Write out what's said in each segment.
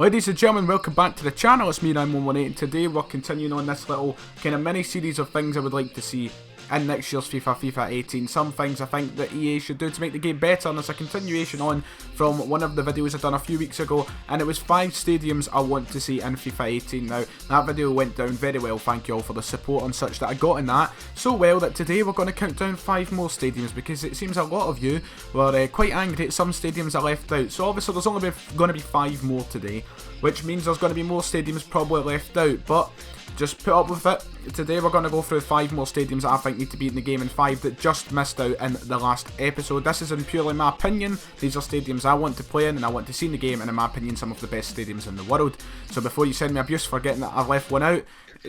Ladies and gentlemen, welcome back to the channel. It's me, Ryan118, and today we're continuing on this little kind of mini series of things I would like to see in next year's FIFA 18. Some things I think that EA should do to make the game better, and there's a continuation on from one of the videos I done a few weeks ago, and it was 5 stadiums I want to see in FIFA 18. Now, that video went down very well, thank you all for the support and such that I got in that. So well that today we're going to count down 5 more stadiums, because it seems a lot of you were quite angry at some stadiums I left out. So obviously there's only going to be 5 more today, which means there's going to be more stadiums probably left out, but just put up with it. Today we're going to go through 5 more stadiums that I think need to be in the game and 5 that just missed out in the last episode. This is in purely my opinion. These are stadiums I want to play in and I want to see in the game, and in my opinion some of the best stadiums in the world. So before you send me abuse for getting that I've left one out,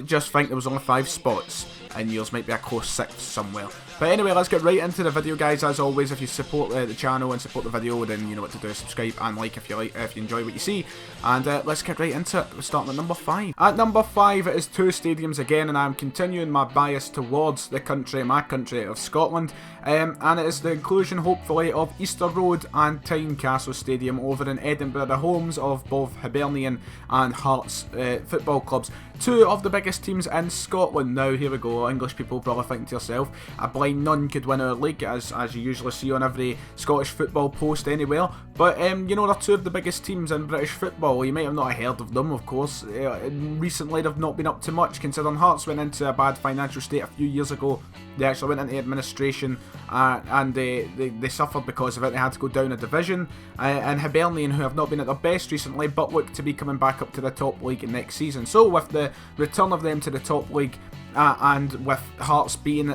just think there was only 5 spots and yours might be a close 6th somewhere. But anyway, let's get right into the video, guys. As always, if you support the channel and support the video, then you know what to do. Subscribe and like if you enjoy what you see. And let's get right into it. We're starting at number 5. At number 5 it is 2 stadiums again, and I'm continuing my bias towards the country, my country of Scotland. And it is the inclusion, hopefully, of Easter Road and Tynecastle Stadium over in Edinburgh, the homes of both Hibernian and Hearts football clubs. 2 of the biggest teams in Scotland. Now, here we go. English people probably think to yourself, a blind nun could win our league, as you usually see on every Scottish football post anywhere. But, you know, they're 2 of the biggest teams in British football. You might have not heard of them, of course. Recently, they've not been up to much, considering Hearts went into a bad financial state a few years ago. They actually went into administration and they suffered because of it. They had to go down a division. And Hibernian, who have not been at their best recently, but look to be coming back up to the top league next season. So with the return of them to the top league, and with Hearts being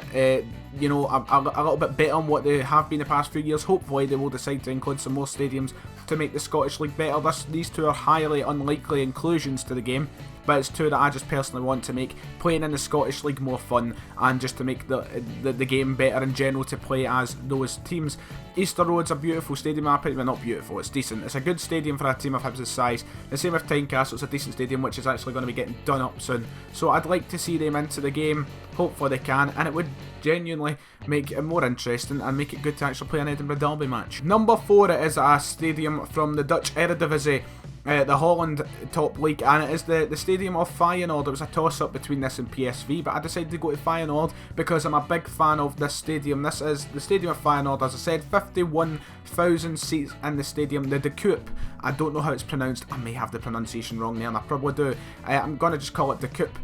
you know, a little bit better on what they have been the past few years, hopefully they will decide to include some more stadiums to make the Scottish League better. These 2 are highly unlikely inclusions to the game, but it's 2 that I just personally want to make playing in the Scottish League more fun, and just to make the game better in general to play as those teams. Easter Road's a beautiful stadium, well, not beautiful, it's decent. It's a good stadium for a team of Hibs' size. The same with Tynecastle, it's a decent stadium which is actually going to be getting done up soon. So I'd like to see them into the game, hopefully they can, and it would genuinely make it more interesting and make it good to actually play an Edinburgh Derby match. Number 4 it is a stadium from the Dutch Eredivisie, the Holland top league, and it is the stadium of Feijenoord. It was a toss-up between this and PSV, but I decided to go to Feijenoord because I'm a big fan of this stadium. This is the stadium of Feijenoord, as I said, 51,000 seats in the stadium. The De Kuip, I don't know how it's pronounced, I may have the pronunciation wrong there, and I probably do. I'm going to just call it De Kuip.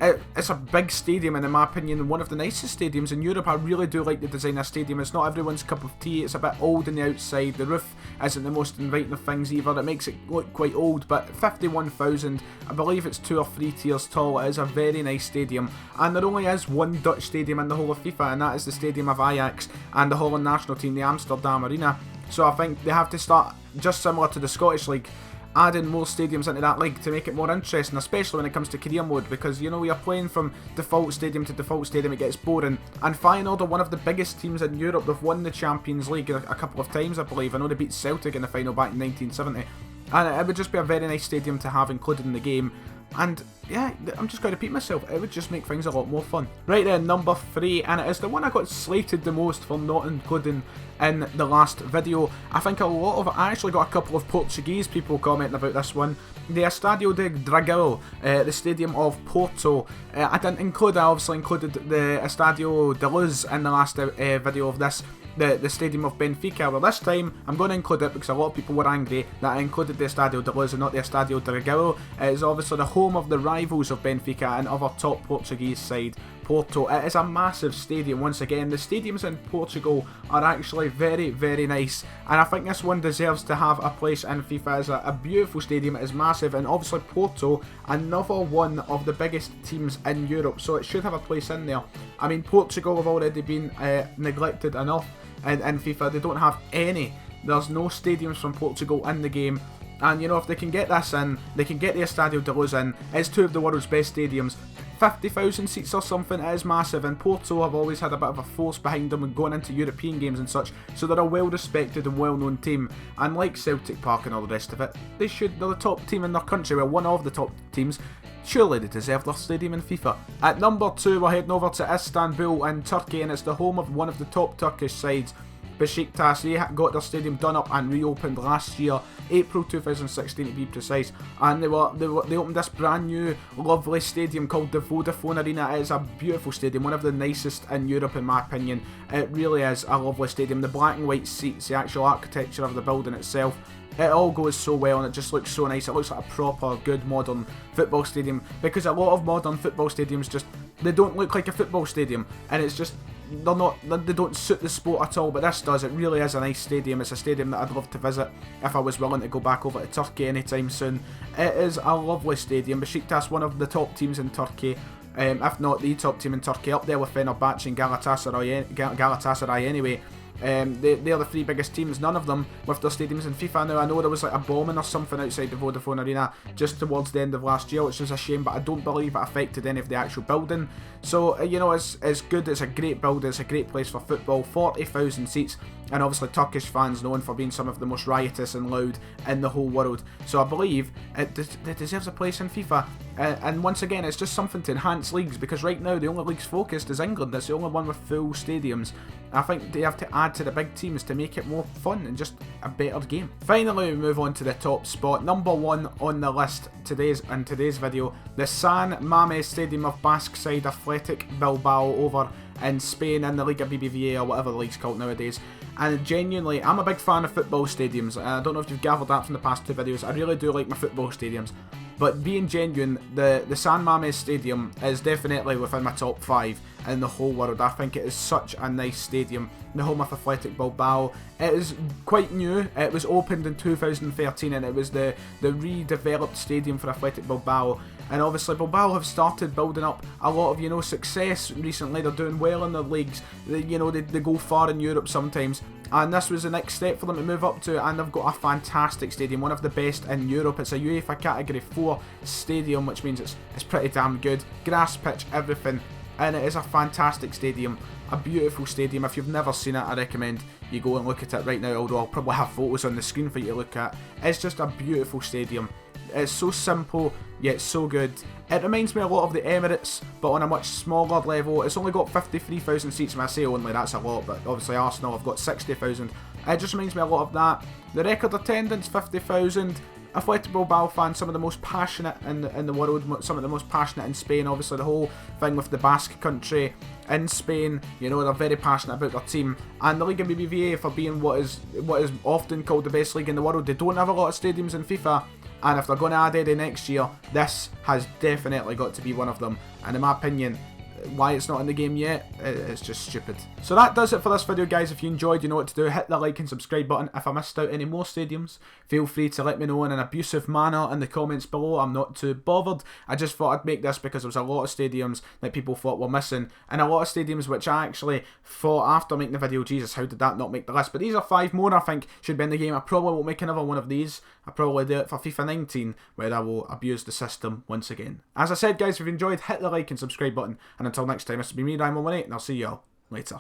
It's a big stadium, and in my opinion one of the nicest stadiums in Europe. I really do like the design of the stadium. It's not everyone's cup of tea, it's a bit old on the outside, the roof isn't the most inviting of things either, it makes it look quite old, but 51,000, I believe it's 2 or 3 tiers tall. It is a very nice stadium, and there only is one Dutch stadium in the whole of FIFA, and that is the stadium of Ajax and the Holland national team, the Amsterdam Arena. So I think they have to start, just similar to the Scottish League, adding more stadiums into that league to make it more interesting, especially when it comes to career mode, because you know, you're playing from default stadium to default stadium, it gets boring. And Feyenoord are one of the biggest teams in Europe. They've won the Champions League a couple of times, I believe. I know they beat Celtic in the final back in 1970, and it would just be a very nice stadium to have included in the game. And yeah, I'm just going to repeat myself, it would just make things a lot more fun. Right then, number 3, and it is the one I got slated the most for not including in the last video. I think I actually got a couple of Portuguese people commenting about this one. The Estadio de Dragão, the stadium of Porto. I didn't include, I obviously included the Estadio de Luz in the last video of this. The stadium of Benfica. Well, this time I'm going to include it because a lot of people were angry that I included the Estadio de Luz and not the Estadio de Dragão. It is obviously the home of the rivals of Benfica and other top Portuguese side, Porto. It is a massive stadium. Once again, the stadiums in Portugal are actually very, very nice, and I think this one deserves to have a place in FIFA. It's a beautiful stadium, it is massive, and obviously Porto, another one of the biggest teams in Europe, so it should have a place in there. I mean, Portugal have already been neglected enough in FIFA. They don't have any. There's no stadiums from Portugal in the game. And you know, if they can get this in, they can get the Estadio de Luz in. It's 2 of the world's best stadiums. 50,000 seats or something, it is massive, and Porto have always had a bit of a force behind them when going into European games and such, so they're a well respected and well known team, and like Celtic Park and all the rest of it, they're the top team in their country, well, one of the top teams. Surely they deserve their stadium in FIFA. At number 2 we're heading over to Istanbul in Turkey, and it's the home of one of the top Turkish sides, Besiktas, they got their stadium done up and reopened last year, April 2016 to be precise, and they opened this brand new lovely stadium called the Vodafone Arena. It is a beautiful stadium, one of the nicest in Europe in my opinion. It really is a lovely stadium. The black and white seats, the actual architecture of the building itself, it all goes so well and it just looks so nice. It looks like a proper, good, modern football stadium, because a lot of modern football stadiums just, they don't look like a football stadium, and it's just, they don't suit the sport at all, but this does. It really is a nice stadium. It's a stadium that I'd love to visit if I was willing to go back over to Turkey anytime soon. It is a lovely stadium. Besiktas, one of the top teams in Turkey, if not the top team in Turkey, up there with Fenerbahce and Galatasaray anyway. They're the three biggest teams, none of them with their stadiums in FIFA. Now I know there was like a bombing or something outside the Vodafone Arena just towards the end of last year, which is a shame, but I don't believe it affected any of the actual building. So you know, it's good, it's a great building, it's a great place for football, 40,000 seats, and obviously Turkish fans known for being some of the most riotous and loud in the whole world. So I believe it deserves a place in FIFA. And once again, it's just something to enhance leagues, because right now the only leagues focused is England. It's the only one with full stadiums. I think they have to add to the big teams to make it more fun and just a better game. Finally, we move on to the top spot. Number 1 on the list in today's video, the San Mamés Stadium of Basque side Athletic Bilbao over in Spain in the Liga BBVA, or whatever the league's called nowadays. And genuinely, I'm a big fan of football stadiums. I don't know if you've gathered that from the past 2 videos. I really do like my football stadiums. But being genuine, the San Mamés Stadium is definitely within my top 5 in the whole world. I think it is such a nice stadium. The home of Athletic Bilbao. It is quite new. It was opened in 2013 and it was the redeveloped stadium for Athletic Bilbao. And obviously Bilbao have started building up a lot of, you know, success recently. They're doing well in their leagues. They go far in Europe sometimes. And this was the next step for them to move up to, and they've got a fantastic stadium, one of the best in Europe. It's a UEFA Category 4 stadium, which means it's pretty damn good. Grass pitch, everything, and it is a fantastic stadium, a beautiful stadium. If you've never seen it, I recommend you go and look at it right now, although I'll probably have photos on the screen for you to look at. It's just a beautiful stadium. It's so simple, yet so good. It reminds me a lot of the Emirates, but on a much smaller level. It's only got 53,000 seats. When I say only, that's a lot, but obviously Arsenal have got 60,000. It just reminds me a lot of that. The record attendance, 50,000. Athletic Bilbao fans, some of the most passionate in the world, some of the most passionate in Spain. Obviously the whole thing with the Basque country in Spain, you know, they're very passionate about their team. And the Liga BBVA, for being what is often called the best league in the world, they don't have a lot of stadiums in FIFA. And if they're going to add any next year, this has definitely got to be one of them. And in my opinion, why it's not in the game yet, it's just stupid. So that does it for this video, guys. If you enjoyed, you know what to do. Hit the like and subscribe button. If I missed out any more stadiums, feel free to let me know in an abusive manner in the comments below. I'm not too bothered. I just thought I'd make this because there was a lot of stadiums that people thought were missing, and a lot of stadiums which I actually thought after making the video, Jesus, how did that not make the list? But these are 5 more I think should be in the game. I probably won't make another one of these. I'll probably do it for FIFA 19, where I will abuse the system once again. As I said, guys, if you enjoyed, hit the like and subscribe button. And until next time, this has been me, rightful, and I'll see you all later.